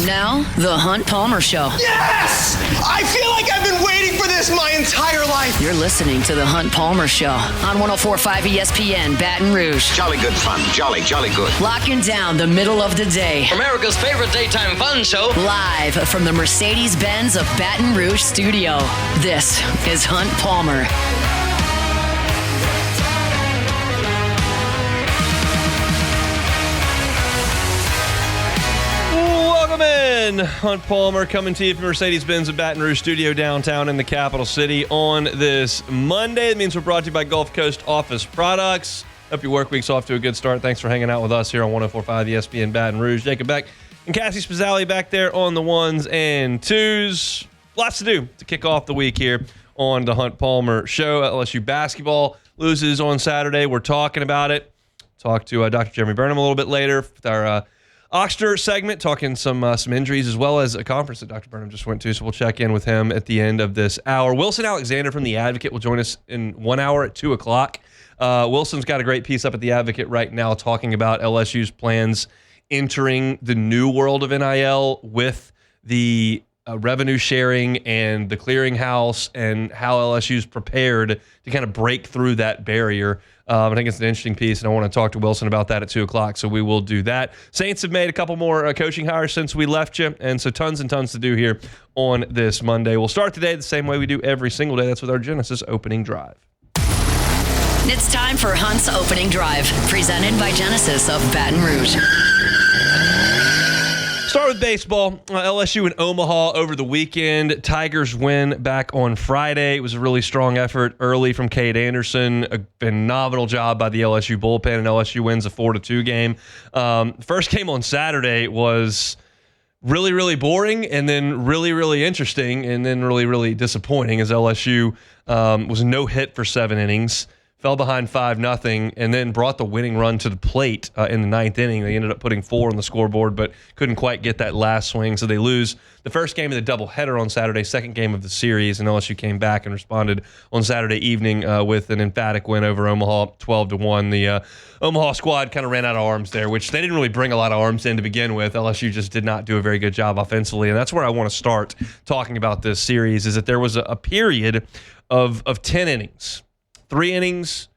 Now, The Hunt Palmer Show. Yes! I feel like I've been waiting for this my entire life. You're listening to The Hunt Palmer Show on 104.5 ESPN, Baton Rouge. Jolly good fun. Jolly good. Locking down the middle of the day. America's favorite daytime fun show. Live from the Mercedes-Benz of Baton Rouge studio. This is Hunt Palmer. Welcome in. Hunt Palmer coming to you from Mercedes-Benz of Baton Rouge studio downtown in the capital city on this Monday. That means we're brought to you by Gulf Coast Office Products. Hope your work week's off to a good start. Thanks for hanging out with us here on 104.5 ESPN Baton Rouge. Jacob Beck and Cassie Spazzali back there on the ones and twos. Lots to do to kick off the week here on the Hunt Palmer Show. LSU basketball loses on Saturday. We're talking about it. Talk to Dr. Jeremy Burnham a little bit later with our Oxter segment, talking some injuries as well as a conference that Dr. Burnham just went to, so we'll check in with him at the end of this hour. Wilson Alexander from The Advocate will join us in 1 hour at 2 o'clock. Wilson's got a great piece up at The Advocate right now talking about LSU's plans entering the new world of NIL with the revenue sharing and the clearinghouse and how LSU's prepared to kind of break through that barrier. I think it's an interesting piece, and I want to talk to Wilson about that at 2 o'clock, so we will do that. Saints have made a couple more coaching hires since we left you, and so tons and tons to do here on this Monday. We'll start today the same way we do every single day. That's with our Genesis Opening Drive. It's time for Hunt's Opening Drive, presented by Genesis of Baton Rouge. Start with baseball. LSU and Omaha over the weekend. Tigers win back on Friday. It was a really strong effort early from Cade Anderson. A phenomenal job by the LSU bullpen, and LSU wins a 4-2 game. First game on Saturday was really, really boring, and then really, really interesting, and then really, really disappointing as LSU was no hit for 7 innings. Fell behind 5-0, and then brought the winning run to the plate in the 9th inning. They ended up putting 4 on the scoreboard, but couldn't quite get that last swing, so they lose the first game of the doubleheader on Saturday, second game of the series, and LSU came back and responded on Saturday evening with an emphatic win over Omaha, 12-1. The Omaha squad kind of ran out of arms there, which they didn't really bring a lot of arms in to begin with. LSU just did not do a very good job offensively, and that's where I want to start talking about this series, is that there was a period of 10 innings. 3 innings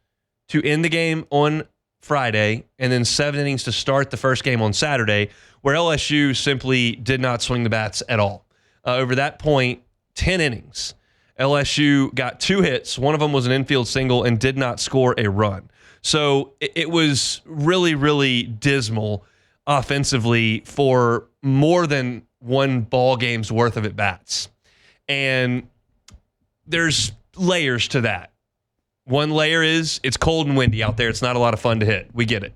to end the game on Friday, and then 7 innings to start the first game on Saturday, where LSU simply did not swing the bats at all. Over that point, 10 innings. LSU got 2 hits. One of them was an infield single and did not score a run. So it was really, really dismal offensively for more than one ball game's worth of at-bats. And there's layers to that. One layer is it's cold and windy out there. It's not a lot of fun to hit. We get it.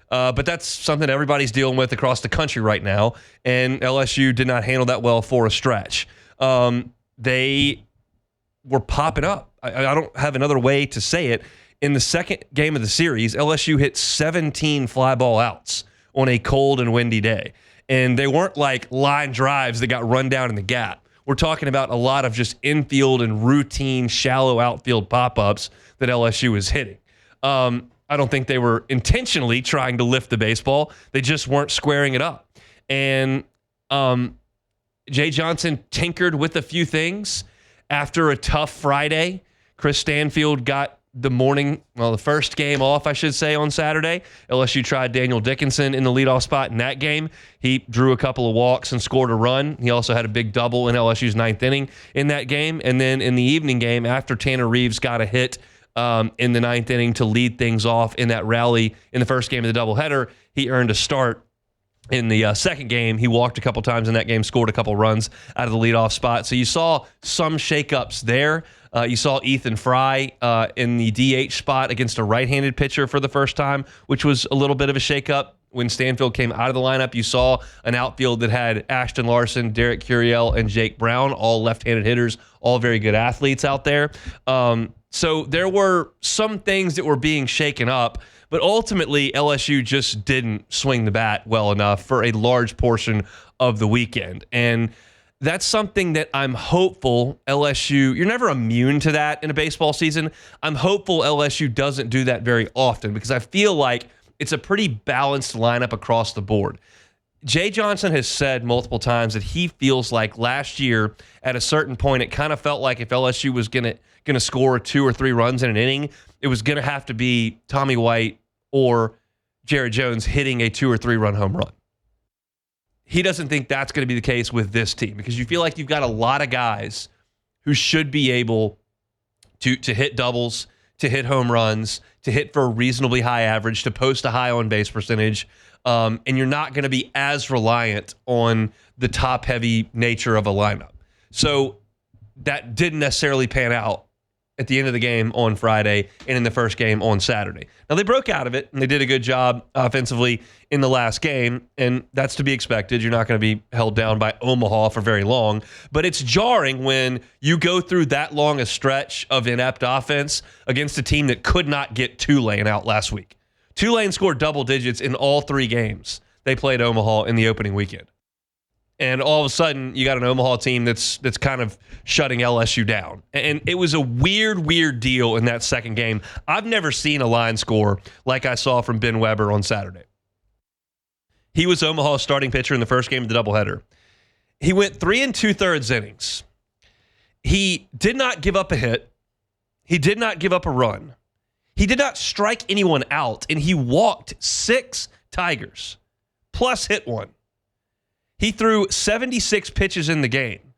But that's something everybody's dealing with across the country right now, and LSU did not handle that well for a stretch. They were popping up. I don't have another way to say it. In the second game of the series, LSU hit 17 fly ball outs on a cold and windy day. And they weren't like line drives that got run down in the gap. We're talking about a lot of just infield and routine, shallow outfield pop-ups that LSU was hitting. I don't think they were intentionally trying to lift the baseball. They just weren't squaring it up. And Jay Johnson tinkered with a few things. After a tough Friday, Chris Stanfield got the first game off, I should say, on Saturday. LSU tried Daniel Dickinson in the leadoff spot in that game. He drew a couple of walks and scored a run. He also had a big double in LSU's 9th inning in that game. And then in the evening game, after Tanner Reeves got a hit in the 9th inning to lead things off in that rally in the first game of the doubleheader, he earned a start. In the second game, he walked a couple times in that game, scored a couple runs out of the leadoff spot. So you saw some shakeups there. You saw Ethan Fry in the DH spot against a right-handed pitcher for the first time, which was a little bit of a shakeup. When Stanfield came out of the lineup, you saw an outfield that had Ashton Larson, Derek Curiel, and Jake Brown, all left-handed hitters, all very good athletes out there. So there were some things that were being shaken up. But ultimately, LSU just didn't swing the bat well enough for a large portion of the weekend. And that's something that I'm hopeful LSU, you're never immune to that in a baseball season. I'm hopeful LSU doesn't do that very often because I feel like it's a pretty balanced lineup across the board. Jay Johnson has said multiple times that he feels like last year at a certain point, it kind of felt like if LSU was going to score 2 or 3 runs in an inning, it was going to have to be Tommy White or Jared Jones hitting a 2 or 3 run home run. He doesn't think that's going to be the case with this team because you feel like you've got a lot of guys who should be able to hit doubles, to hit home runs, to hit for a reasonably high average, to post a high on-base percentage, and you're not going to be as reliant on the top-heavy nature of a lineup. So that didn't necessarily pan out at the end of the game on Friday and in the first game on Saturday. Now, they broke out of it, and they did a good job offensively in the last game, and that's to be expected. You're not going to be held down by Omaha for very long, but it's jarring when you go through that long a stretch of inept offense against a team that could not get Tulane out last week. Tulane scored double digits in all 3 games they played Omaha in the opening weekend. And all of a sudden, you got an Omaha team that's kind of shutting LSU down. And it was a weird deal in that second game. I've never seen a line score like I saw from Ben Weber on Saturday. He was Omaha's starting pitcher in the first game of the doubleheader. He went 3 2/3 innings. He did not give up a hit. He did not give up a run. He did not strike anyone out, and he walked 6 Tigers, plus hit 1. He threw 76 pitches in the game,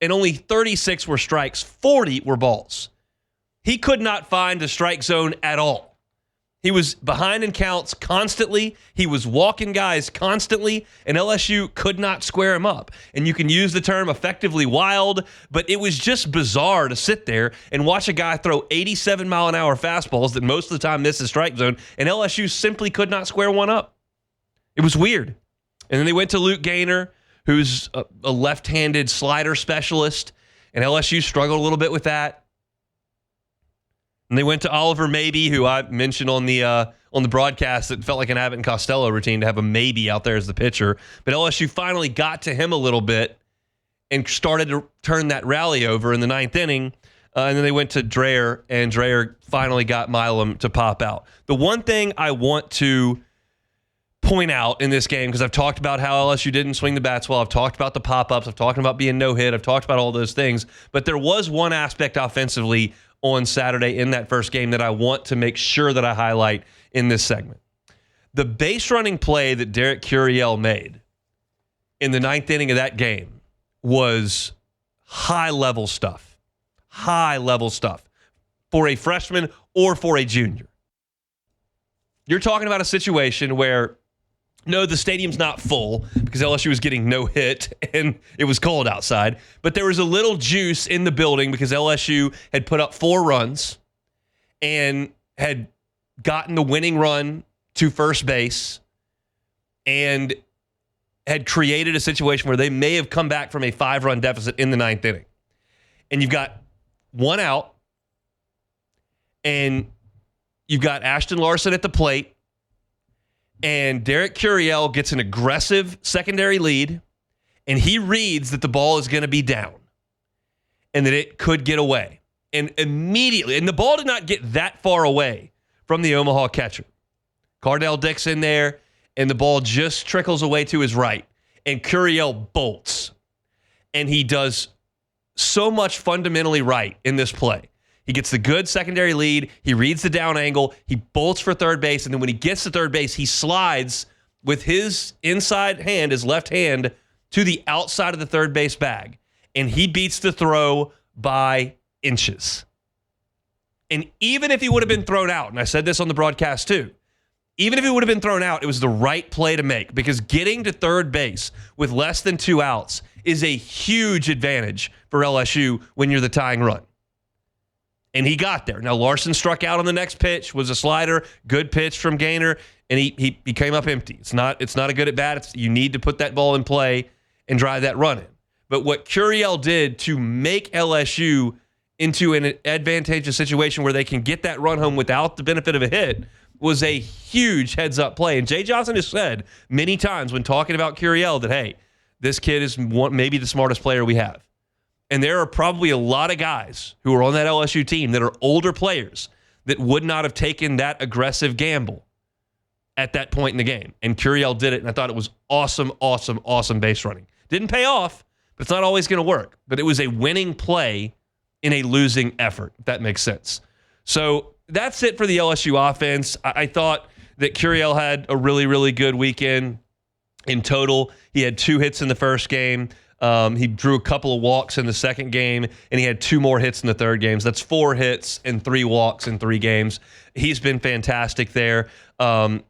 and only 36 were strikes, 40 were balls. He could not find the strike zone at all. He was behind in counts constantly. He was walking guys constantly, and LSU could not square him up. And you can use the term effectively wild, but it was just bizarre to sit there and watch a guy throw 87-mile-an-hour fastballs that most of the time miss the strike zone, and LSU simply could not square one up. It was weird. And then they went to Luke Gaynor, who's a left-handed slider specialist, and LSU struggled a little bit with that. And they went to Oliver Maybe, who I mentioned on the broadcast that felt like an Abbott and Costello routine to have a Maybe out there as the pitcher. But LSU finally got to him a little bit and started to turn that rally over in the 9th inning. And then they went to Dreher, and Dreher finally got Milam to pop out. The one thing I want to point out in this game, because I've talked about how LSU didn't swing the bats well, I've talked about the pop-ups, I've talked about being no-hit, I've talked about all those things, but there was one aspect offensively on Saturday in that first game that I want to make sure that I highlight in this segment. The base running play that Derek Curiel made in the 9th inning of that game was high-level stuff. High-level stuff for a freshman or for a junior. You're talking about a situation where no, the stadium's not full because LSU was getting no hit and it was cold outside. But there was a little juice in the building because LSU had put up 4 runs and had gotten the winning run to first base and had created a situation where they may have come back from a 5-run deficit in the 9th inning. And you've got 1 out and you've got Ashton Larson at the plate. And Derek Curiel gets an aggressive secondary lead, and he reads that the ball is going to be down and that it could get away. And immediately, and the ball did not get that far away from the Omaha catcher. Cardell Dick's in there, and the ball just trickles away to his right. And Curiel bolts. And he does so much fundamentally right in this play. He gets the good secondary lead. He reads the down angle. He bolts for third base. And then when he gets to third base, he slides with his inside hand, his left hand, to the outside of the third base bag. And he beats the throw by inches. And even if he would have been thrown out, and I said this on the broadcast too, even if he would have been thrown out, it was the right play to make because getting to third base with less than 2 outs is a huge advantage for LSU when you're the tying run. And he got there. Now, Larson struck out on the next pitch, was a slider, good pitch from Gaynor, and he came up empty. It's not a good at bat. You need to put that ball in play and drive that run in. But what Curiel did to make LSU into an advantageous situation where they can get that run home without the benefit of a hit was a huge heads-up play. And Jay Johnson has said many times when talking about Curiel that, hey, this kid is maybe the smartest player we have. And there are probably a lot of guys who are on that LSU team that are older players that would not have taken that aggressive gamble at that point in the game. And Curiel did it, and I thought it was awesome, awesome, awesome base running. Didn't pay off, but it's not always going to work. But it was a winning play in a losing effort, if that makes sense. So that's it for the LSU offense. I thought that Curiel had a really, really good weekend in total. He had 2 hits in the first game. He drew a couple of walks in the second game, and he had 2 more hits in the third game. So that's 4 hits and 3 walks in 3 games. He's been fantastic there.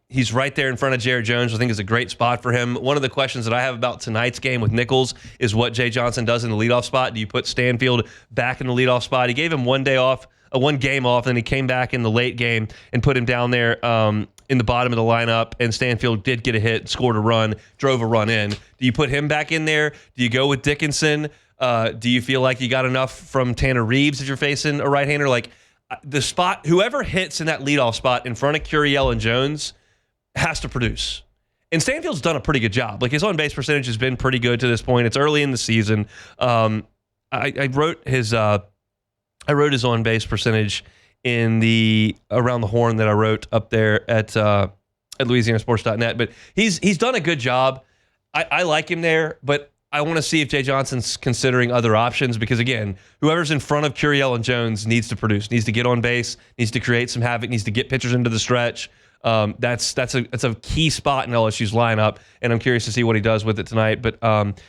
He's right there in front of Jared Jones. I think is a great spot for him. One of the questions that I have about tonight's game with Nichols is what Jay Johnson does in the leadoff spot. Do you put Stanfield back in the leadoff spot? He gave him one game off, and then he came back in the late game and put him down there in the bottom of the lineup, and Stanfield did get a hit, scored a run, drove a run in. Do you put him back in there? Do you go with Dickinson? Do you feel like you got enough from Tanner Reeves if you're facing a right-hander? Like the spot, whoever hits in that leadoff spot in front of Curiel and Jones has to produce. And Stanfield's done a pretty good job. Like his on-base percentage has been pretty good to this point. It's early in the season. I wrote his on-base percentage in the Around the Horn that I wrote up there at LouisianaSports.net. But he's done a good job. I like him there, but I want to see if Jay Johnson's considering other options because, again, whoever's in front of Curiel and Jones needs to produce, needs to get on base, needs to create some havoc, needs to get pitchers into the stretch. That's a key spot in LSU's lineup, and I'm curious to see what he does with it tonight. But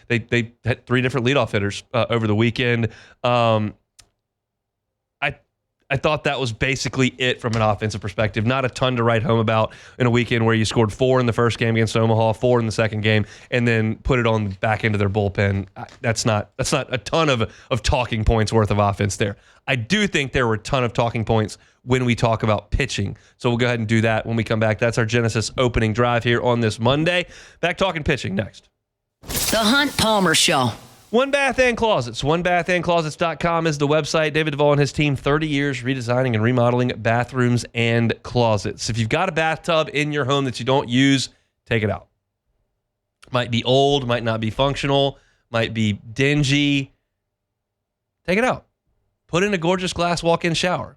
they had 3 different leadoff hitters over the weekend. I thought that was basically it from an offensive perspective. Not a ton to write home about in a weekend where you scored 4 in the first game against Omaha, 4 in the second game, and then put it on the back end of their bullpen. That's not a ton of talking points worth of offense there. I do think there were a ton of talking points when we talk about pitching. So we'll go ahead and do that when we come back. That's our Genesis opening drive here on this Monday. Back talking pitching next. The Hunt Palmer Show. One Bath and Closets. OneBathAndClosets.com is the website. David Duvall and his team, 30 years redesigning and remodeling bathrooms and closets. If you've got a bathtub in your home that you don't use, take it out. Might be old, might not be functional, might be dingy. Take it out. Put in a gorgeous glass walk-in shower.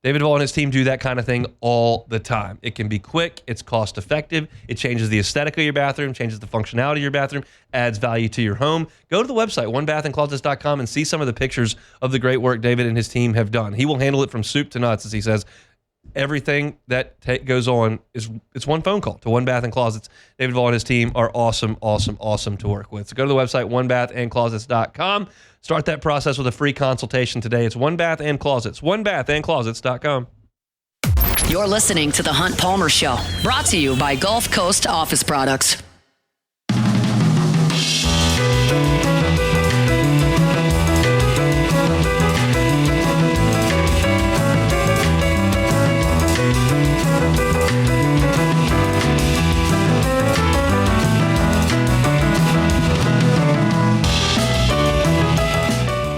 David Duvall and his team do that kind of thing all the time. It can be quick. It's cost-effective. It changes the aesthetic of your bathroom, changes the functionality of your bathroom, adds value to your home. Go to the website, onebathandclosets.com, and see some of the pictures of the great work David and his team have done. He will handle it from soup to nuts, as he says. Everything that goes on it's one phone call to One Bath and Closets. David Duvall and his team are awesome, awesome, awesome to work with. So go to the website, onebathandclosets.com. Start that process with a free consultation today. It's One Bath and Closets, onebathandclosets.com. You're listening to The Hunt Palmer Show, brought to you by Gulf Coast Office Products.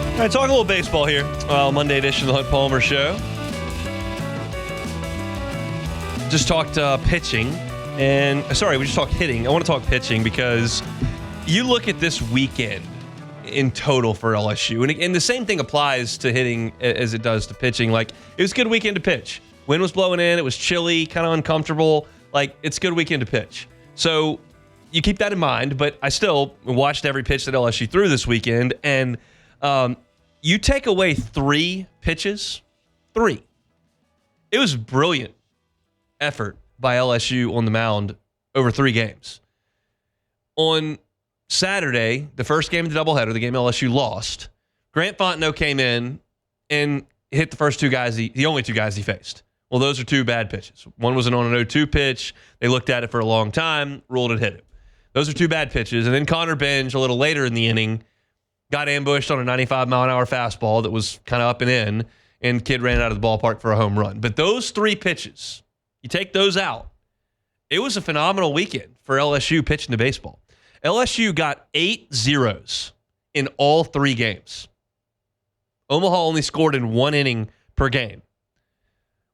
All right, talking a little baseball here. Monday edition of the Hunt Palmer Show. Just talked pitching, and we just talked hitting. I want to talk pitching because you look at this weekend in total for LSU, and the same thing applies to hitting as it does to pitching. Like, it was a good weekend to pitch. Wind was blowing in. It was chilly, kind of uncomfortable. Like, it's a good weekend to pitch. So you keep that in mind, but I still watched every pitch that LSU threw this weekend, and you take away 3 pitches, 3. It was brilliant effort by LSU on the mound over 3 games. On Saturday, the first game of the doubleheader, the game LSU lost, Grant Fontenot came in and hit the first 2 guys, the only 2 guys he faced. Well, those are 2 bad pitches. One was on an 0-2 pitch. They looked at it for a long time, ruled it, hit it. Those are 2 bad pitches. And then Connor Benj, a little later in the inning, got ambushed on a 95-mile-an-hour fastball that was kind of up and in, and kid ran out of the ballpark for a home run. But those 3 pitches, you take those out, it was a phenomenal weekend for LSU pitching to baseball. LSU got 8 zeros in all 3 games. Omaha only scored in 1 inning per game.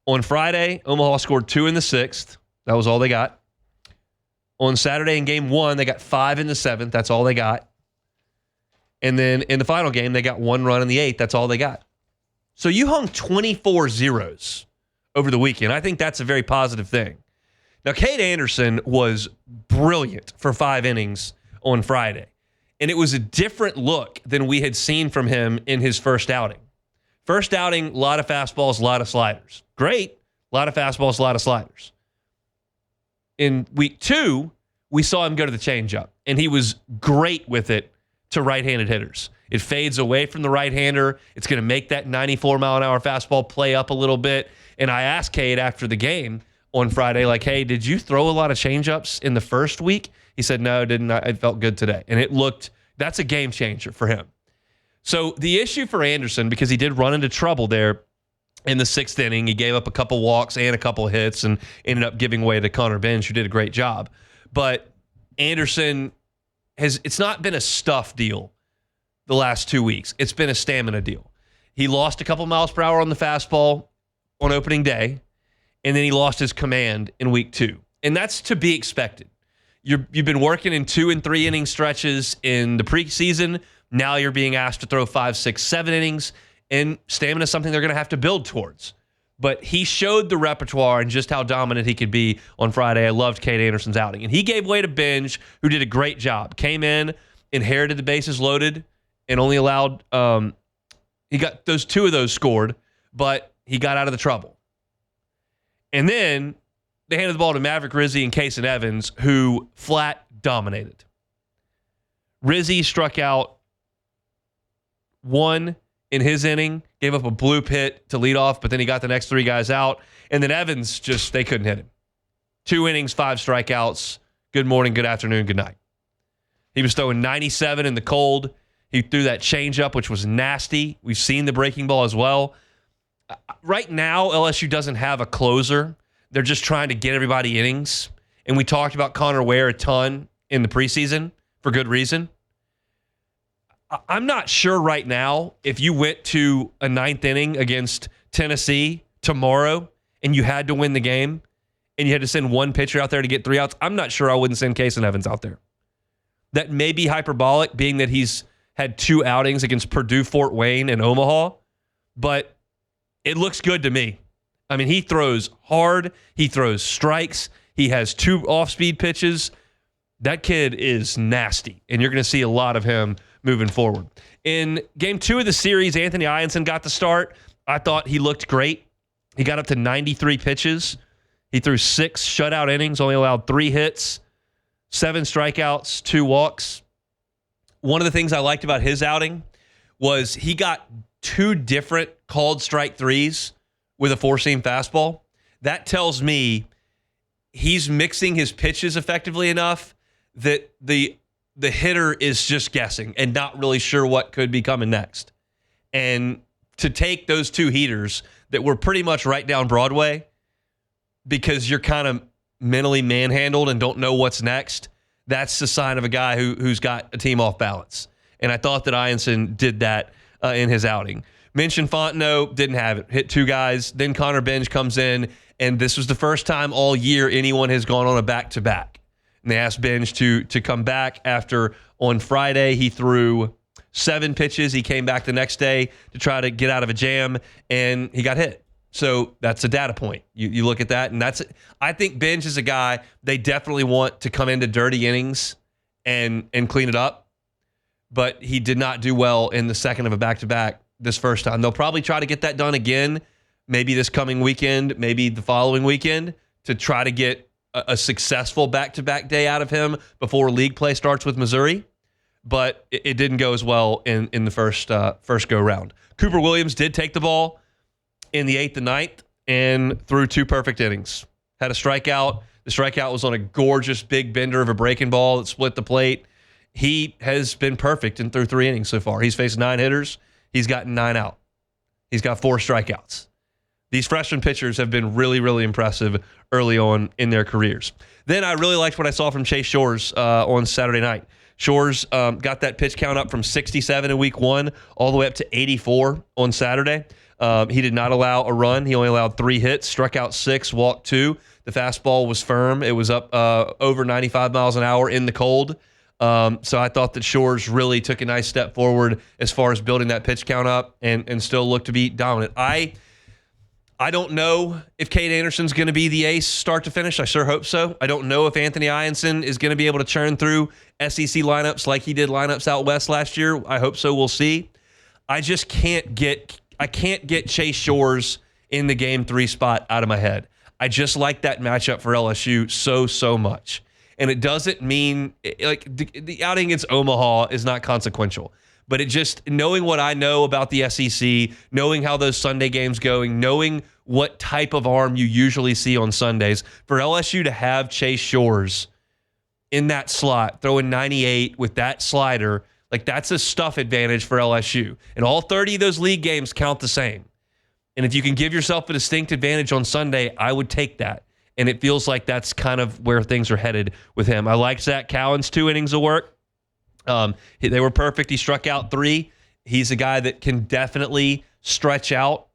On Friday, Omaha scored 2 in the 6th. That was all they got. On Saturday in game 1, they got 5 in the 7th. That's all they got. And then in the final game, they got 1 run in the 8th. That's all they got. So you hung 24 zeros over the weekend. I think that's a very positive thing. Now, Cade Anderson was brilliant for 5 innings on Friday, and it was a different look than we had seen from him in his first outing. First outing, a lot of fastballs, a lot of sliders. Great, a lot of fastballs, a lot of sliders. In week 2, we saw him go to the changeup, and he was great with it to right-handed hitters. It fades away from the right-hander. It's going to make that 94-mile-an-hour fastball play up a little bit. And I asked Cade after the game on Friday, like, hey, did you throw a lot of changeups in the first week? He said, no, didn't. It felt good today. And that's a game changer for him. So the issue for Anderson, because he did run into trouble there in the 6th inning, he gave up a couple walks and a couple of hits and ended up giving way to Connor Bench, who did a great job. But Anderson it's not been a stuff deal the last 2 weeks. It's been a stamina deal. He lost a couple miles per hour on the fastball on opening day, and then he lost his command in week 2. And that's to be expected. You've been working in 2 and 3 inning stretches in the preseason. Now you're being asked to throw 5, 6, 7 innings, and stamina is something they're going to have to build towards. But he showed the repertoire and just how dominant he could be on Friday. I loved Cade Anderson's outing. And he gave way to Benj, who did a great job. Came in, inherited the bases loaded, and only allowed he got 2 of those scored, but he got out of the trouble. And then they handed the ball to Maverick Rizzi and Kason Evans, who flat dominated. Rizzi struck out 1 in his inning, gave up a bloop hit to lead off, but then he got the next 3 guys out. And then Evans they couldn't hit him. 2 innings, 5 strikeouts. Good morning, good afternoon, good night. He was throwing 97 in the cold. He threw that changeup, which was nasty. We've seen the breaking ball as well. Right now, LSU doesn't have a closer. They're just trying to get everybody innings. And we talked about Connor Ware a ton in the preseason for good reason. I'm not sure right now if you went to a 9th inning against Tennessee tomorrow and you had to win the game and you had to send 1 pitcher out there to get 3 outs, I'm not sure I wouldn't send Kason Evans out there. That may be hyperbolic, being that he's had 2 outings against Purdue, Fort Wayne, and Omaha, but it looks good to me. I mean, he throws hard. He throws strikes. He has 2 off-speed pitches. That kid is nasty, and you're going to see a lot of him moving forward. In game 2 of the series, Anthony Ianson got the start. I thought he looked great. He got up to 93 pitches. He threw 6 shutout innings, only allowed 3 hits, 7 strikeouts, 2 walks. One of the things I liked about his outing was he got 2 different called strike 3s with a 4-seam fastball. That tells me he's mixing his pitches effectively enough that the hitter is just guessing and not really sure what could be coming next. And to take those 2 heaters that were pretty much right down Broadway because you're kind of mentally manhandled and don't know what's next, that's the sign of a guy who's got a team off balance. And I thought that Ianson did that in his outing. Mentioned Fontenot, didn't have it. Hit 2 guys. Then Connor Benj comes in, and this was the first time all year anyone has gone on a back-to-back. And they asked Benj to come back after on Friday he threw 7 pitches. He came back the next day to try to get out of a jam, and he got hit. So that's a data point. You look at that, and I think Benj is a guy they definitely want to come into dirty innings and clean it up. But he did not do well in the second of a back-to-back this first time. They'll probably try to get that done again, maybe this coming weekend, maybe the following weekend, to try to get a successful back-to-back day out of him before league play starts with Missouri. But it didn't go as well in the first go-round. Cooper Williams did take the ball in the 8th and 9th and threw 2 perfect innings. Had a strikeout. The strikeout was on a gorgeous big bender of a breaking ball that split the plate. He has been perfect and through 3 innings so far. He's faced 9 hitters. He's gotten 9 out. He's got 4 strikeouts. These freshman pitchers have been really, really impressive early on in their careers. Then I really liked what I saw from Chase Shores on Saturday night. Shores got that pitch count up from 67 in week 1 all the way up to 84 on Saturday. He did not allow a run. He only allowed 3 hits, struck out 6, walked 2. The fastball was firm. It was up over 95 miles an hour in the cold. So I thought that Shores really took a nice step forward as far as building that pitch count up and still looked to be dominant. I I don't know if Cade Anderson's going to be the ace start to finish. I sure hope so. I don't know if Anthony Ianson is going to be able to churn through SEC lineups like he did lineups out west last year. I hope so. We'll see. I just can't get Chase Shores in the game 3 spot out of my head. I just like that matchup for LSU so much. And it doesn't mean like the outing against Omaha is not consequential. But it just, knowing what I know about the SEC, knowing how those Sunday games going, knowing what type of arm you usually see on Sundays, for LSU to have Chase Shores in that slot, throwing 98 with that slider, like that's a stuff advantage for LSU. And all 30 of those league games count the same. And if you can give yourself a distinct advantage on Sunday, I would take that. And it feels like that's kind of where things are headed with him. I like Zach Cowan's 2 innings of work. They were perfect. He struck out 3. He's a guy that can definitely stretch out.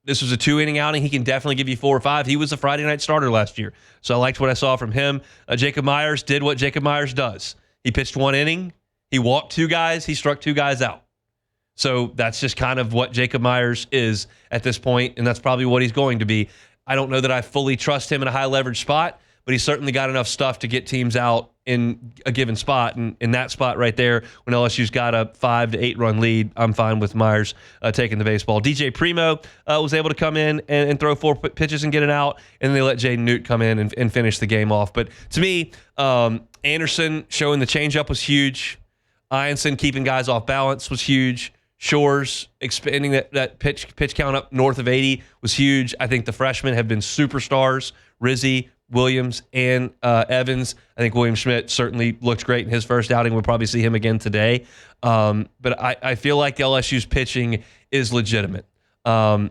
This was a 2-inning outing. He can definitely give you 4 or 5. He was a Friday night starter last year. So I liked what I saw from him. Jacob Myers did what Jacob Myers does. He pitched 1 inning. He walked 2 guys. He struck 2 guys out. So that's just kind of what Jacob Myers is at this point, and that's probably what he's going to be. I don't know that I fully trust him in a high leverage spot, but he's certainly got enough stuff to get teams out in a given spot. And in that spot right there, when LSU's got a 5 to 8 run lead, I'm fine with Myers taking the baseball. DJ Primo was able to come in and throw 4 pitches and get it out, and then they let Jaden Newt come in and finish the game off. But to me, Anderson showing the changeup was huge. Ianson keeping guys off balance was huge. Shores expanding that pitch count up north of 80 was huge. I think the freshmen have been superstars. Rizzi, Williams, and Evans. I think William Schmidt certainly looked great in his first outing. We'll probably see him again today. But I feel like LSU's pitching is legitimate. I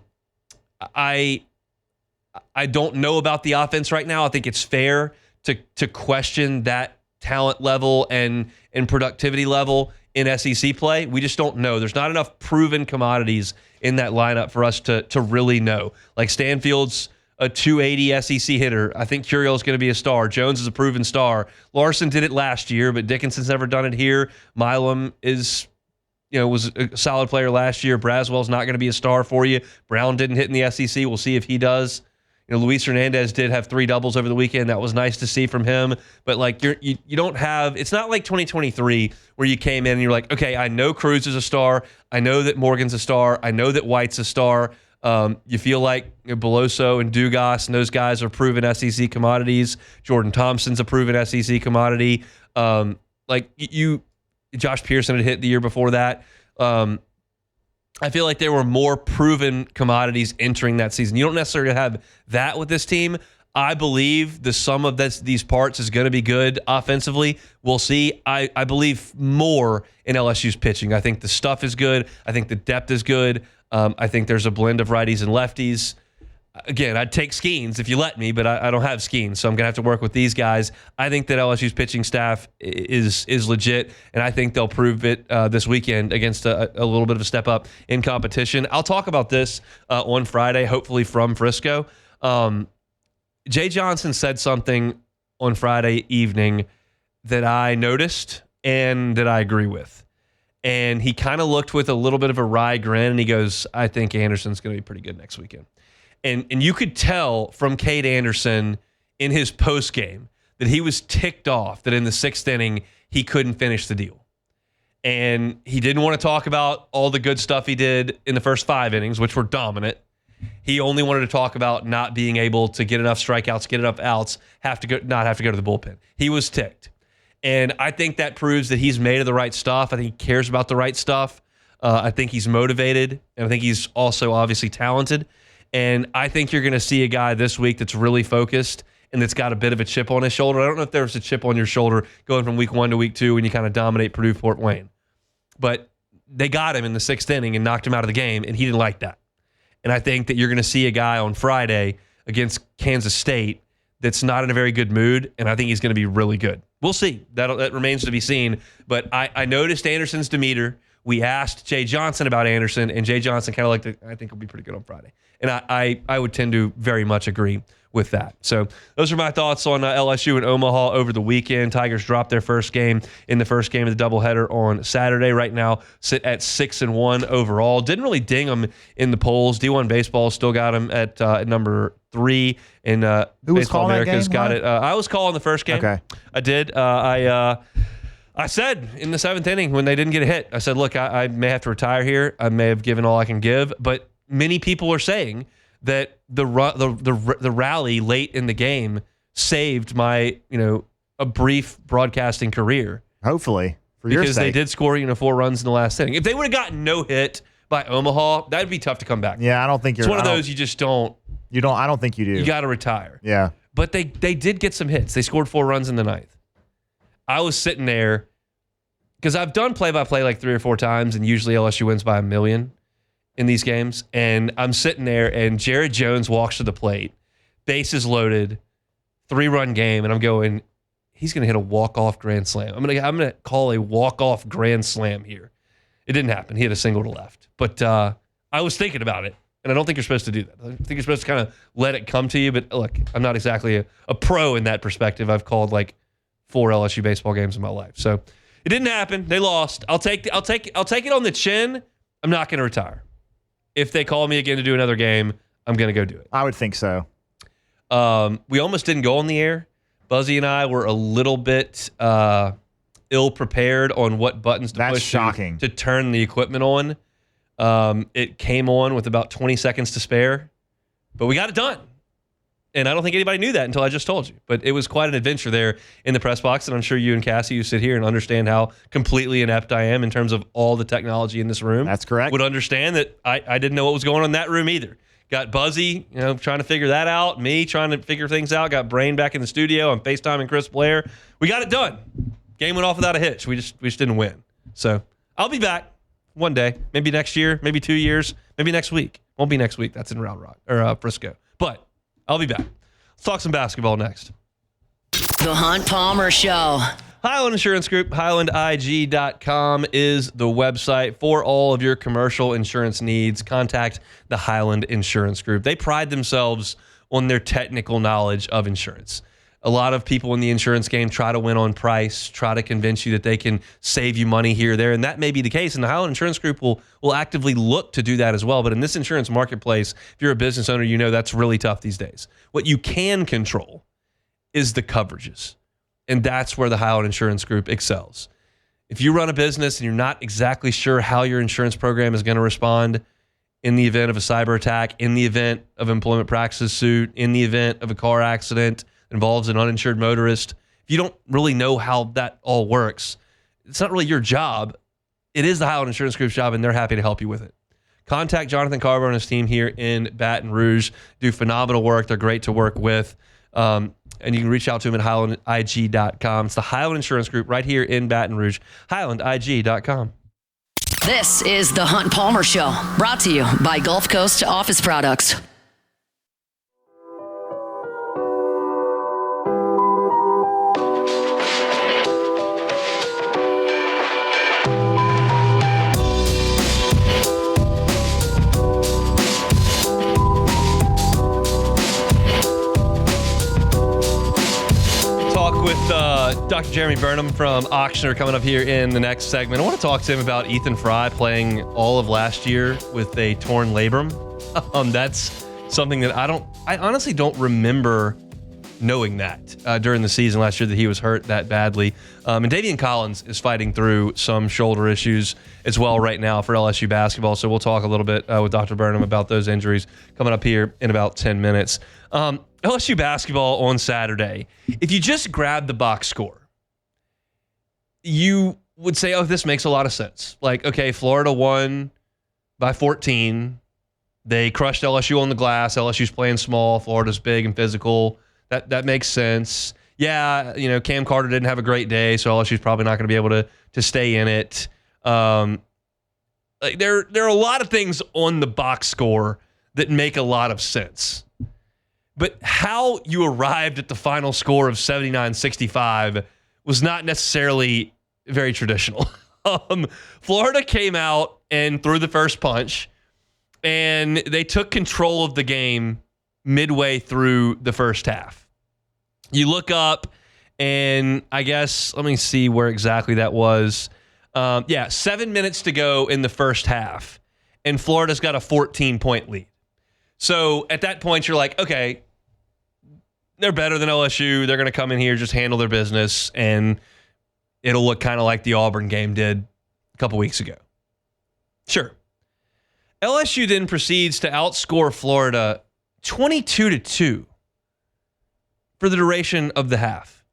don't know about the offense right now. I think it's fair to question that talent level and productivity level in SEC play. We just don't know. There's not enough proven commodities in that lineup for us to really know. Like Stanfield's a 280 SEC hitter. I think Curiel's going to be a star. Jones is a proven star. Larson did it last year, but Dickinson's never done it here. Milam was a solid player last year. Braswell's not going to be a star for you. Brown didn't hit in the SEC. We'll see if he does. Luis Hernandez did have 3 doubles over the weekend. That was nice to see from him. But like you don't have. It's not like 2023 where you came in and you're like, okay, I know Cruz is a star. I know that Morgan's a star. I know that White's a star. You feel like Beloso and Dugas and those guys are proven SEC commodities. Jordan Thompson's a proven SEC commodity. Josh Pearson had hit the year before that. I feel like there were more proven commodities entering that season. You don't necessarily have that with this team. I believe the sum of these parts is going to be good offensively. We'll see. I believe more in LSU's pitching. I think the stuff is good. I think the depth is good. I think there's a blend of righties and lefties. Again, I'd take Skeens if you let me, but I don't have Skeens, so I'm going to have to work with these guys. I think that LSU's pitching staff is legit, and I think they'll prove it this weekend against a little bit of a step up in competition. I'll talk about this on Friday, hopefully from Frisco. Jay Johnson said something on Friday evening that I noticed and that I agree with. And he kind of looked with a little bit of a wry grin, and he goes, I think Anderson's going to be pretty good next weekend. And you could tell from Cade Anderson in his post game that he was ticked off that in the 6th inning he couldn't finish the deal. And he didn't want to talk about all the good stuff he did in the first 5 innings, which were dominant. He only wanted to talk about not being able to get enough strikeouts, get enough outs, not have to go to the bullpen. He was ticked. And I think that proves that he's made of the right stuff. I think he cares about the right stuff. I think he's motivated, and I think he's also obviously talented. And I think you're going to see a guy this week that's really focused and that's got a bit of a chip on his shoulder. I don't know if there was a chip on your shoulder going from week 1 to week 2 when you kind of dominate Purdue Fort Wayne. But they got him in the 6th inning and knocked him out of the game, and he didn't like that. And I think that you're going to see a guy on Friday against Kansas State that's not in a very good mood, and I think he's going to be really good. We'll see. That remains to be seen. But I noticed Anderson's demeanor We asked Jay Johnson about Anderson, and Jay Johnson kind of liked it. I think he'll be pretty good on Friday. And I would tend to very much agree with that. So those are my thoughts on LSU and Omaha over the weekend. Tigers dropped their first game in the first game of the doubleheader on Saturday. Right now, sit at 6-1 overall. Didn't really ding them in the polls. D1 Baseball still got them at number 3. And Who was Baseball calling America's that game? got it. I was calling the first game. Okay. I did. I said in the 7th inning when they didn't get a hit, I said, look, I may have to retire here. I may have given all I can give. But many people are saying that the rally late in the game saved my, a brief broadcasting career. Hopefully, for your sake. Because they did score, 4 runs in the last inning. If they would have gotten no hit by Omaha, that'd be tough to come back. Yeah, I don't think you're. It's one of those you just don't. You don't. I don't think you do. You got to retire. Yeah. But they did get some hits. They scored 4 runs in the 9th. I was sitting there because I've done play-by-play like 3 or 4 times, and usually LSU wins by 1 million in these games. And I'm sitting there, and Jared Jones walks to the plate, bases loaded, 3-run game, and I'm going, he's going to hit a walk-off grand slam. I'm gonna call a walk-off grand slam here. It didn't happen. He hit a single to left. But I was thinking about it, and I don't think you're supposed to do that. I think you're supposed to kind of let it come to you. But look, I'm not exactly a pro in that perspective. I've called like 4 LSU baseball games in my life. So it didn't happen. They lost. I'll take it on the chin. I'm not going to retire. If they call me again to do another game, I'm going to go do it. I would think so. We almost didn't go on the air. Buzzy and I were a little bit ill-prepared on what buttons to push shocking. To turn the equipment on. It came on with about 20 seconds to spare, but we got it done. And I don't think anybody knew that until I just told you. But it was quite an adventure there in the press box, and I'm sure you and Cassie, who sit here and understand how completely inept I am in terms of all the technology in this room. That's correct. Would understand that I didn't know what was going on in that room either. Got Buzzy, trying to figure that out. Me trying to figure things out. Got Brain back in the studio. I'm FaceTiming Chris Blair. We got it done. Game went off without a hitch. We just didn't win. So I'll be back one day. Maybe next year. Maybe 2 years. Maybe next week. Won't be next week. That's in Round Rock or Frisco. But I'll be back. Let's talk some basketball next. The Hunt Palmer Show. Highland Insurance Group, HighlandIG.com is the website for all of your commercial insurance needs. Contact the Highland Insurance Group. They pride themselves on their technical knowledge of insurance. A lot of people in the insurance game try to win on price, try to convince you that they can save you money here or there, and that may be the case. And the Highland Insurance Group will actively look to do that as well. But in this insurance marketplace, if you're a business owner, that's really tough these days. What you can control is the coverages. And that's where the Highland Insurance Group excels. If you run a business and you're not exactly sure how your insurance program is going to respond in the event of a cyber attack, in the event of employment practices suit, in the event of a car accident that involves an uninsured motorist, if you don't really know how that all works, it's not really your job. It is the Highland Insurance Group's job, and they're happy to help you with it. Contact Jonathan Carver and his team here in Baton Rouge. Do phenomenal work. They're great to work with. And you can reach out to them at HighlandIG.com. It's the Highland Insurance Group right here in Baton Rouge. HighlandIG.com. This is the Hunt Palmer Show, brought to you by Gulf Coast Office Products. Dr. Jeremy Burnham from Auctioner coming up here in the next segment. I want to talk to him about Ethan Fry playing all of last year with a torn labrum. That's something that I honestly don't remember knowing that during the season last year, that he was hurt that badly. And Davian Collins is fighting through some shoulder issues as well right now for LSU basketball. So we'll talk a little bit with Dr. Burnham about those injuries coming up here in about 10 minutes. LSU basketball on Saturday. If you just grab the box score, you would say, oh, this makes a lot of sense. Like, okay, Florida won by 14. They crushed LSU on the glass. LSU's playing small. Florida's big and physical. That makes sense. Yeah, Cam Carter didn't have a great day, so LSU's probably not going to be able to stay in it. Like there are a lot of things on the box score that make a lot of sense. But how you arrived at the final score of 79-65 was not necessarily very traditional. Florida came out and threw the first punch, and they took control of the game midway through the first half. You look up, and I guess, let me see where exactly that was. 7 minutes to go in the first half, and Florida's got a 14-point lead. So at that point, you're like, okay, they're better than LSU. They're going to come in here, just handle their business, and it'll look kind of like the Auburn game did a couple weeks ago. Sure. LSU then proceeds to outscore Florida 22-2 for the duration of the half.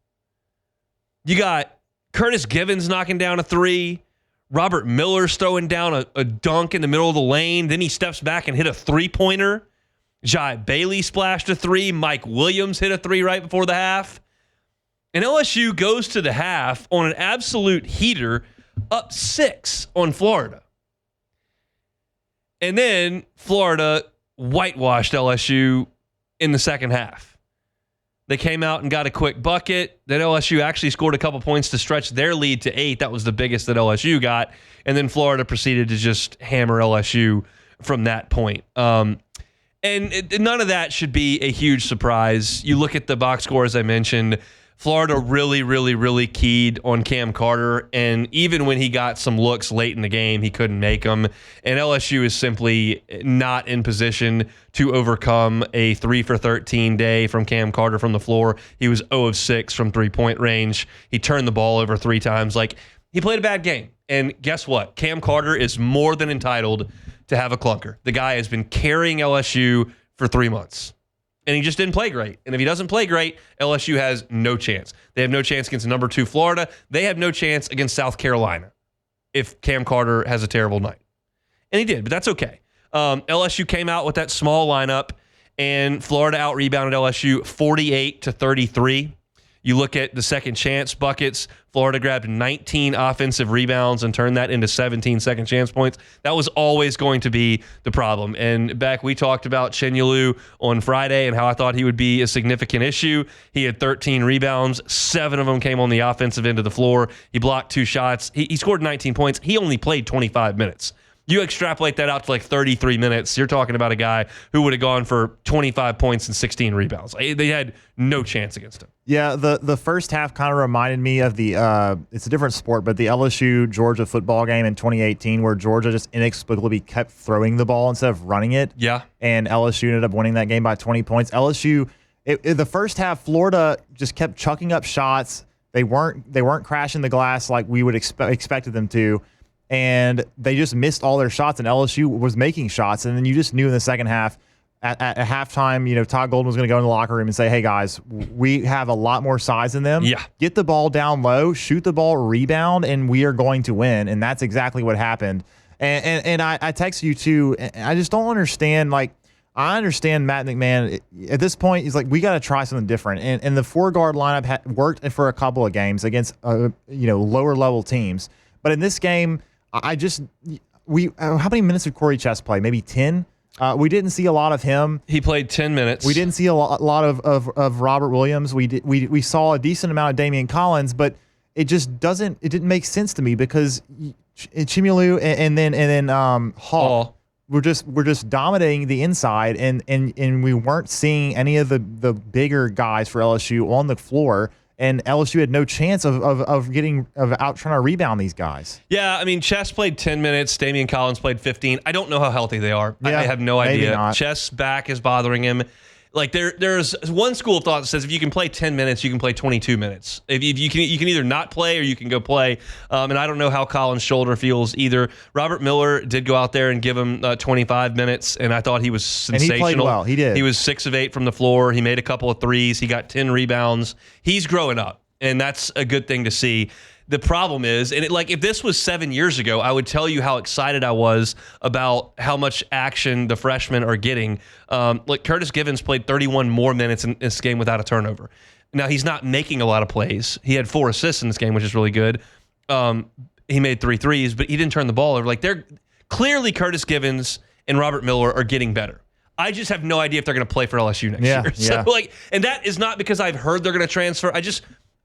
You got Curtis Givens knocking down a three. Robert Miller's throwing down a dunk in the middle of the lane. Then he steps back and hit a three-pointer. Jai Bailey splashed a three. Mike Williams hit a three right before the half. And LSU goes to the half on an absolute heater, up 6 on Florida. And then Florida whitewashed LSU in the second half. They came out and got a quick bucket. Then LSU actually scored a couple points to stretch their lead to 8. That was the biggest that LSU got. And then Florida proceeded to just hammer LSU from that point. And none of that should be a huge surprise. You look at the box score, as I mentioned, Florida really, really, really keyed on Cam Carter. And even when he got some looks late in the game, he couldn't make them. And LSU is simply not in position to overcome a 3 for 13 day from Cam Carter from the floor. He was 0 of 6 from three-point range. He turned the ball over 3 times. Like, he played a bad game. And guess what? Cam Carter is more than entitled to have a clunker. The guy has been carrying LSU for 3 months. And he just didn't play great. And if he doesn't play great, LSU has no chance. They have no chance against number 2 Florida. They have no chance against South Carolina if Cam Carter has a terrible night. And he did, but that's okay. LSU came out with that small lineup, and Florida out-rebounded LSU 48-33. You look at the second chance buckets, Florida grabbed 19 offensive rebounds and turned that into 17 second chance points. That was always going to be the problem. And back, we talked about Chinyelu on Friday and how I thought he would be a significant issue. He had 13 rebounds. 7 of them came on the offensive end of the floor. He blocked 2 shots. He scored 19 points. He only played 25 minutes. You extrapolate that out to like 33 minutes, you're talking about a guy who would have gone for 25 points and 16 rebounds. They had no chance against him. Yeah, the first half kind of reminded me of the it's a different sport, but the LSU-Georgia football game in 2018 where Georgia just inexplicably kept throwing the ball instead of running it. Yeah. And LSU ended up winning that game by 20 points. LSU, the first half, Florida just kept chucking up shots. They weren't crashing the glass like we would expected them to. And they just missed all their shots, and LSU was making shots. And then you just knew in the second half, at halftime, Todd Golden was going to go in the locker room and say, hey, guys, we have a lot more size than them. Yeah. Get the ball down low, shoot the ball, rebound, and we are going to win. And that's exactly what happened. And I texted you, too. I just don't understand, I understand Matt McMahon. At this point, he's like, we got to try something different. And the 4-guard lineup worked for a couple of games against, lower-level teams. But in this game, how many minutes did Corey Chess play? Maybe 10? We didn't see a lot of him. He played 10 minutes. We didn't see a lot of Robert Williams. We saw a decent amount of Damian Collins, but it didn't make sense to me because Chinyelu and then Hall were just dominating the inside, and we weren't seeing any of the bigger guys for LSU on the floor. And LSU had no chance of out trying to rebound these guys. Yeah, I mean, Chess played 10 minutes. Damian Collins played 15. I don't know how healthy they are. Yeah, I have no idea. not. Chess back is bothering him. Like there's one school of thought that says if you can play 10 minutes, you can play 22 minutes. If you can either not play or you can go play. And I don't know how Collins' shoulder feels either. Robert Miller did go out there and give him 25 minutes, and I thought he was sensational. And he played well. He did. He was 6 of 8 from the floor. He made a couple of threes. He got 10 rebounds. He's growing up, and that's a good thing to see. The problem is, and if this was 7 years ago, I would tell you how excited I was about how much action the freshmen are getting. Curtis Givens played 31 more minutes in this game without a turnover. Now, he's not making a lot of plays. He had 4 assists in this game, which is really good. He made 3 threes, but he didn't turn the ball over. They're clearly Curtis Givens and Robert Miller are getting better. I just have no idea if they're going to play for LSU next year. Yeah. So, and that is not because I've heard they're going to transfer.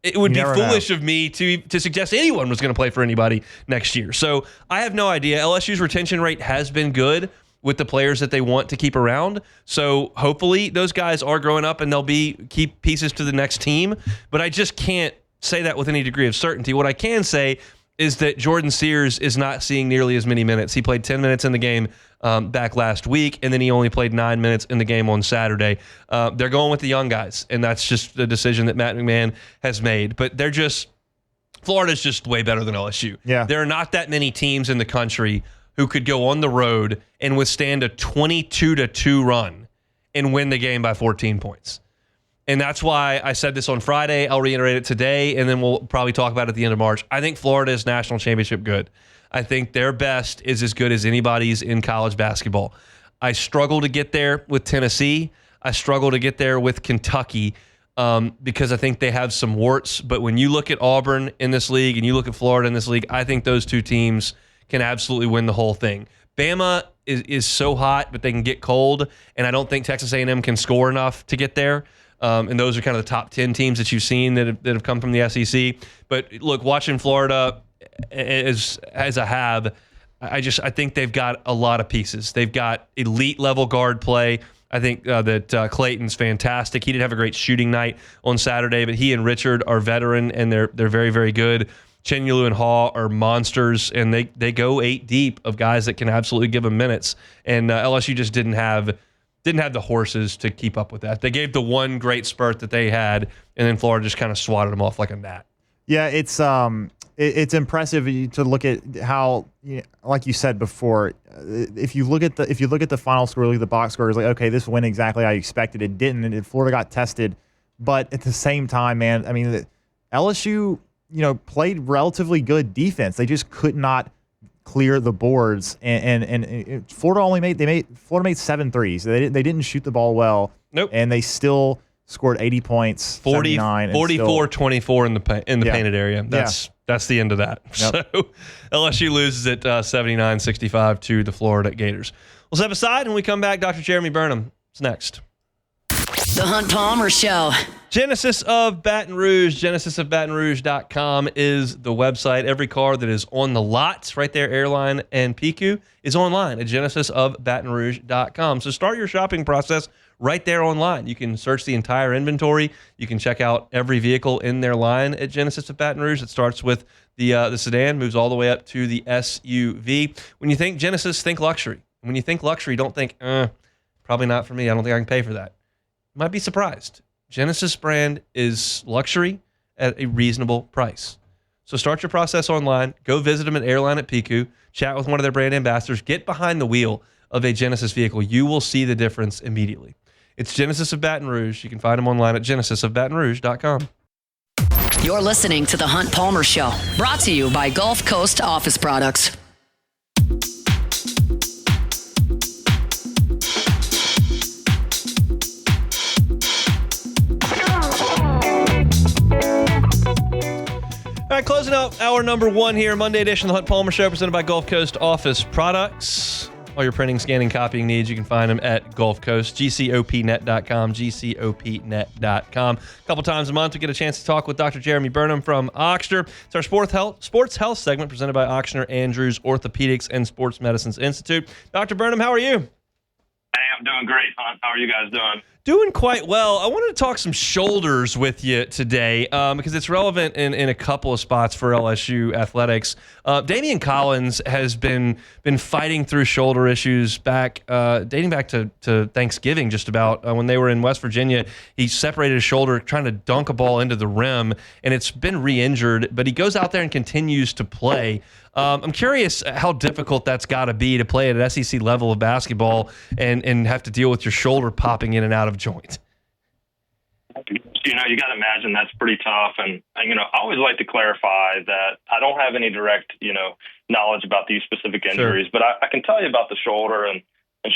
it would be foolish of me to suggest anyone was going to play for anybody next year. So I have no idea. LSU's retention rate has been good with the players that they want to keep around. So hopefully those guys are growing up and they'll be key pieces to the next team. But I just can't say that with any degree of certainty. What I can say is that Jordan Sears is not seeing nearly as many minutes. He played 10 minutes in the game back last week, and then he only played 9 minutes in the game on Saturday. They're going with the young guys, and that's just the decision that Matt McMahon has made. But Florida's just way better than LSU. Yeah. There are not that many teams in the country who could go on the road and withstand a 22-2 run and win the game by 14 points. And that's why I said this on Friday. I'll reiterate it today, and then we'll probably talk about it at the end of March. I think Florida is national championship good. I think their best is as good as anybody's in college basketball. I struggle to get there with Tennessee. I struggle to get there with Kentucky because I think they have some warts. But when you look at Auburn in this league and you look at Florida in this league, I think those two teams can absolutely win the whole thing. Bama is so hot, but they can get cold, and I don't think Texas A&M can score enough to get there. And those are kind of the top 10 teams that you've seen that have come from the SEC. But look, watching Florida as I have, I think they've got a lot of pieces. They've got elite level guard play. I think that Clayton's fantastic. He didn't have a great shooting night on Saturday, but he and Richard are veteran, and they're very, very good. Chenyulu and Haw are monsters, and they go 8 deep of guys that can absolutely give them minutes. And LSU just didn't have the horses to keep up with that. They gave the one great spurt that they had, and then Florida just kind of swatted them off like a gnat. Yeah, it's impressive to look at how, like you said before, if you look at the final score, look at the box score, it's like, okay, this went exactly how you expected. It didn't, and Florida got tested. But at the same time, man, I mean, LSU, played relatively good defense. They just could not clear the boards, and Florida made 7 threes. They didn't shoot the ball well. Nope. And they still scored 80 points, 44-24 in the painted area. That's the end of that. Yep. So LSU loses at 79-65 to the Florida Gators. We'll step aside and we come back. Dr. Jeremy Burnham is next. The Hunt Palmer Show. Genesis of Baton Rouge, genesisofbatonrouge.com is the website. Every car that is on the lots right there, Airline and PQ, is online at genesisofbatonrouge.com. So start your shopping process right there online. You can search the entire inventory. You can check out every vehicle in their line at Genesis of Baton Rouge. It starts with the sedan, moves all the way up to the SUV. When you think Genesis, think luxury. When you think luxury, don't think, probably not for me. I don't think I can pay for that. You might be surprised. Genesis brand is luxury at a reasonable price. So start your process online. Go visit them at Airline at PQ. Chat with one of their brand ambassadors. Get behind the wheel of a Genesis vehicle. You will see the difference immediately. It's Genesis of Baton Rouge. You can find them online at genesisofbatonrouge.com. You're listening to The Hunt Palmer Show, brought to you by Gulf Coast Office Products. All right, closing out hour number 1 here, Monday edition of the Hunt Palmer Show, presented by Gulf Coast Office Products. All your printing, scanning, copying needs, you can find them at Gulf Coast, gcopnet.com, gcopnet.com. A couple times a month, we get a chance to talk with Dr. Jeremy Burnham from Ochsner. It's our sports health segment presented by Ochsner Andrews Orthopedics and Sports Medicines Institute. Dr. Burnham, how are you? Hey, I'm doing great, Hunt. How are you guys doing? Doing quite well. I wanted to talk some shoulders with you today because it's relevant in a couple of spots for LSU athletics. Damian Collins has been fighting through shoulder issues dating back to Thanksgiving, just about when they were in West Virginia. He separated his shoulder trying to dunk a ball into the rim, and it's been re-injured, but he goes out there and continues to play. I'm curious how difficult that's got to be to play at an SEC level of basketball and have to deal with your shoulder popping in and out of joint. You got to imagine that's pretty tough. And I always like to clarify that I don't have any direct, knowledge about these specific injuries, Sure. but I can tell you about the shoulder and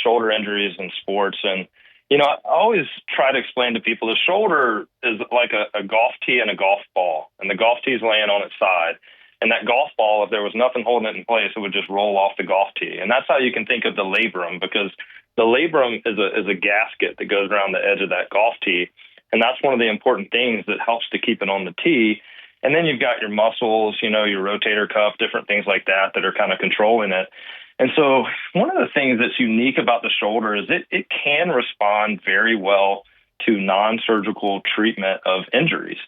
shoulder injuries in sports. And, I always try to explain to people the shoulder is like a golf tee and a golf ball, and the golf tee is laying on its side. And that golf ball, if there was nothing holding it in place, it would just roll off the golf tee. And that's how you can think of the labrum, because the labrum is a gasket that goes around the edge of that golf tee. And that's one of the important things that helps to keep it on the tee. And then you've got your muscles, your rotator cuff, different things like that are kind of controlling it. And so one of the things that's unique about the shoulder is it can respond very well to non-surgical treatment of injuries.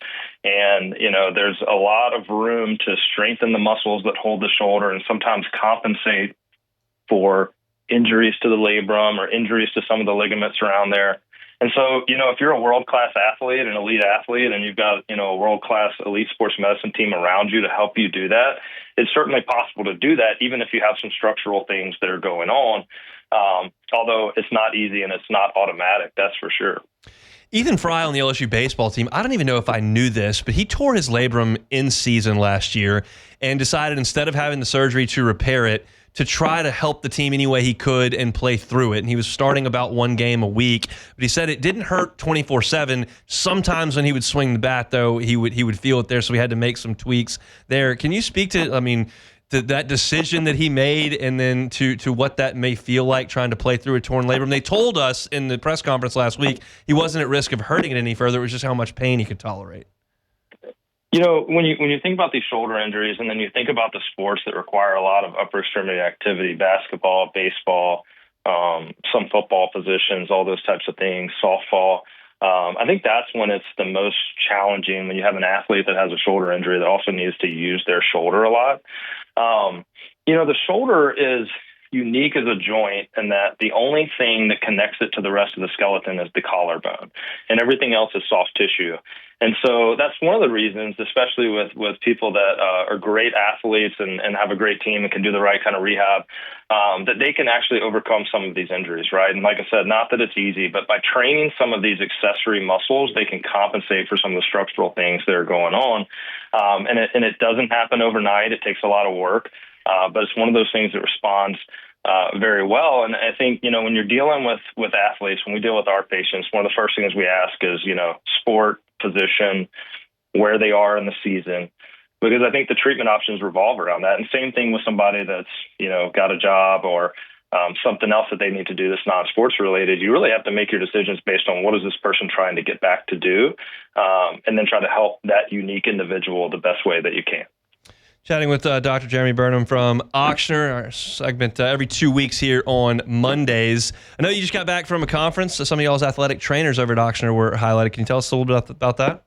And, there's a lot of room to strengthen the muscles that hold the shoulder and sometimes compensate for injuries to the labrum or injuries to some of the ligaments around there. And so, if you're a world-class athlete, an elite athlete, and you've got, a world-class elite sports medicine team around you to help you do that, it's certainly possible to do that, even if you have some structural things that are going on. Although it's not easy and it's not automatic, that's for sure. Ethan Fry on the LSU baseball team, I don't even know if I knew this, but he tore his labrum in season last year and decided instead of having the surgery to repair it, to try to help the team any way he could and play through it. And he was starting about one game a week, but he said it didn't hurt 24/7. Sometimes when he would swing the bat, though, he would feel it there, so he had to make some tweaks there. Can you speak to that decision that he made, and then to what that may feel like trying to play through a torn labrum? They told us in the press conference last week he wasn't at risk of hurting it any further. It was just how much pain he could tolerate. When you think about these shoulder injuries, and then you think about the sports that require a lot of upper extremity activity, basketball, baseball, some football positions, all those types of things, softball, I think that's when it's the most challenging, when you have an athlete that has a shoulder injury that also needs to use their shoulder a lot. The shoulder is unique as a joint in that the only thing that connects it to the rest of the skeleton is the collarbone, and everything else is soft tissue. And so that's one of the reasons, especially with people that are great athletes and have a great team and can do the right kind of rehab, that they can actually overcome some of these injuries, right? And like I said, not that it's easy, but by training some of these accessory muscles, they can compensate for some of the structural things that are going on. And it doesn't happen overnight. It takes a lot of work, but it's one of those things that responds very well. And I think, when you're dealing with athletes, when we deal with our patients, one of the first things we ask is, sport, position, where they are in the season, because I think the treatment options revolve around that. And same thing with somebody that's, got a job or something else that they need to do that's non-sports related. You really have to make your decisions based on what is this person trying to get back to do, and then try to help that unique individual the best way that you can. Chatting with Dr. Jeremy Burnham from Ochsner, our segment every 2 weeks here on Mondays. I know you just got back from a conference. So some of y'all's athletic trainers over at Ochsner were highlighted. Can you tell us a little bit about that?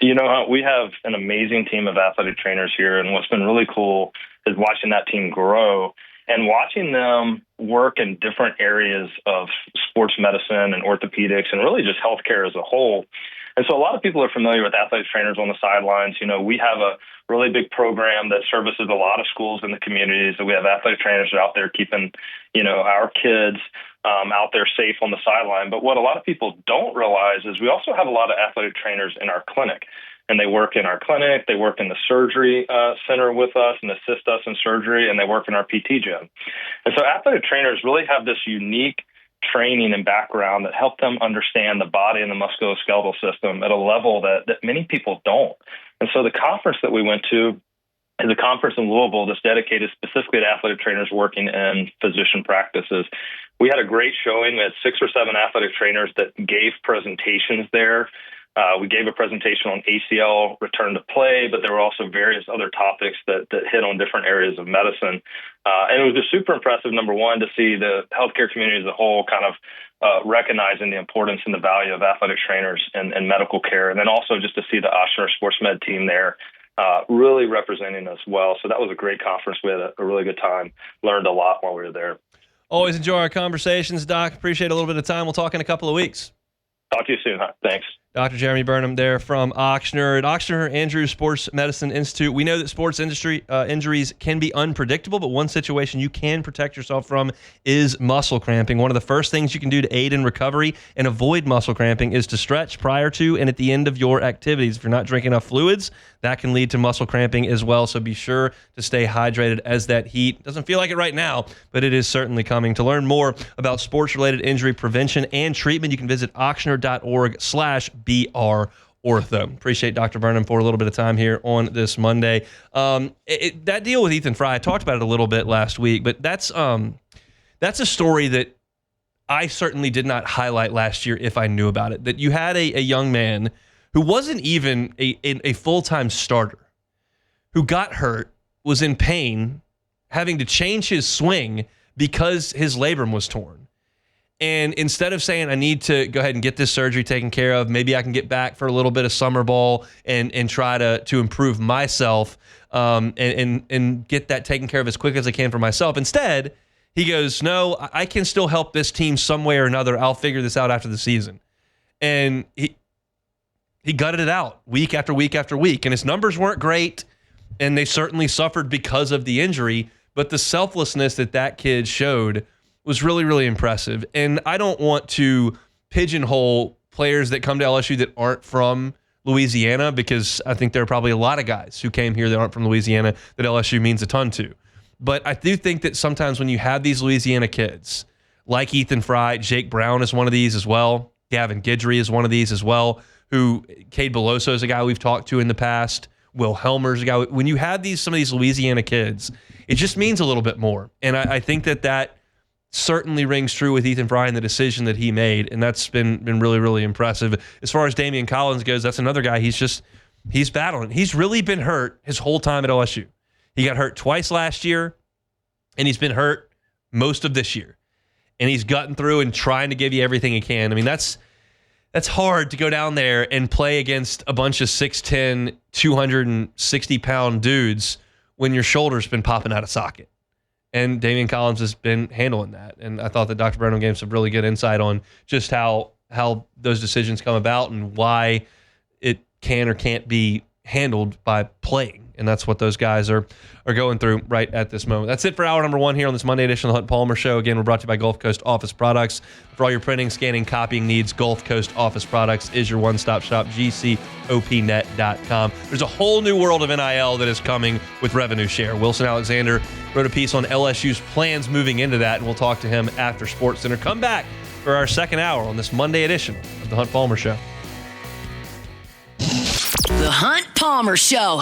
We have an amazing team of athletic trainers here, and what's been really cool is watching that team grow and watching them work in different areas of sports medicine and orthopedics and really just healthcare as a whole. And so a lot of people are familiar with athletic trainers on the sidelines. We have a really big program that services a lot of schools in the communities. So we have athletic trainers out there keeping, our kids out there safe on the sideline. But what a lot of people don't realize is we also have a lot of athletic trainers in our clinic. And they work in our clinic, they work in the surgery center with us and assist us in surgery, and they work in our PT gym. And so athletic trainers really have this unique training and background that help them understand the body and the musculoskeletal system at a level that many people don't. And so the conference that we went to is a conference in Louisville that's dedicated specifically to athletic trainers working in physician practices. We had a great showing. We had 6 or 7 athletic trainers that gave presentations there. We gave a presentation on ACL return to play, but there were also various other topics that hit on different areas of medicine. And it was just super impressive, number one, to see the healthcare community as a whole kind of recognizing the importance and the value of athletic trainers and medical care. And then also just to see the Ochsner Sports Med team there really representing us well. So that was a great conference. We had a really good time, learned a lot while we were there. Always enjoy our conversations, Doc. Appreciate a little bit of time. We'll talk in a couple of weeks. Talk to you soon. Huh? Thanks. Dr. Jeremy Burnham there from Ochsner. At Ochsner Andrews Sports Medicine Institute, we know that sports industry injuries can be unpredictable, but one situation you can protect yourself from is muscle cramping. One of the first things you can do to aid in recovery and avoid muscle cramping is to stretch prior to and at the end of your activities. If you're not drinking enough fluids, that can lead to muscle cramping as well, so be sure to stay hydrated as that heat doesn't feel like it right now, but it is certainly coming. To learn more about sports-related injury prevention and treatment, you can visit ochsner.org/BR Ortho. Appreciate Dr. Burnham for a little bit of time here on this Monday. That deal with Ethan Fry, I talked about it a little bit last week, but that's a story that I certainly did not highlight last year if I knew about it, that you had a young man who wasn't even a full-time starter, who got hurt, was in pain, having to change his swing because his labrum was torn. And instead of saying, I need to go ahead and get this surgery taken care of, maybe I can get back for a little bit of summer ball and try to improve myself and get that taken care of as quick as I can for myself. Instead, he goes, no, I can still help this team some way or another. I'll figure this out after the season. And he gutted it out week after week after week. And his numbers weren't great, and they certainly suffered because of the injury. But the selflessness that kid showed was really, really impressive. And I don't want to pigeonhole players that come to LSU that aren't from Louisiana, because I think there are probably a lot of guys who came here that aren't from Louisiana that LSU means a ton to. But I do think that sometimes when you have these Louisiana kids, like Ethan Fry, Jake Brown is one of these as well, Gavin Guidry is one of these as well, who Cade Beloso is a guy we've talked to in the past, Will Helmer's a guy. When you have some of these Louisiana kids, it just means a little bit more. And I think that certainly rings true with Ethan Fry and the decision that he made, and that's been really, really impressive. As far as Damian Collins goes, that's another guy. He's battling. He's really been hurt his whole time at LSU. He got hurt twice last year, and he's been hurt most of this year. And he's gotten through and trying to give you everything he can. I mean, that's hard to go down there and play against a bunch of 6'10", 260-pound dudes when your shoulder's been popping out of socket. And Damian Collins has been handling that. And I thought that Dr. Burnham gave some really good insight on just how those decisions come about and why it can or can't be handled by playing. And that's what those guys are going through right at this moment. That's it for hour number 1 here on this Monday edition of the Hunt Palmer Show. Again, we're brought to you by Gulf Coast Office Products. For all your printing, scanning, copying needs, Gulf Coast Office Products is your one-stop shop, gcopnet.com. There's a whole new world of NIL that is coming with revenue share. Wilson Alexander wrote a piece on LSU's plans moving into that, and we'll talk to him after SportsCenter. Come back for our second hour on this Monday edition of the Hunt Palmer Show. The Hunt Palmer Show.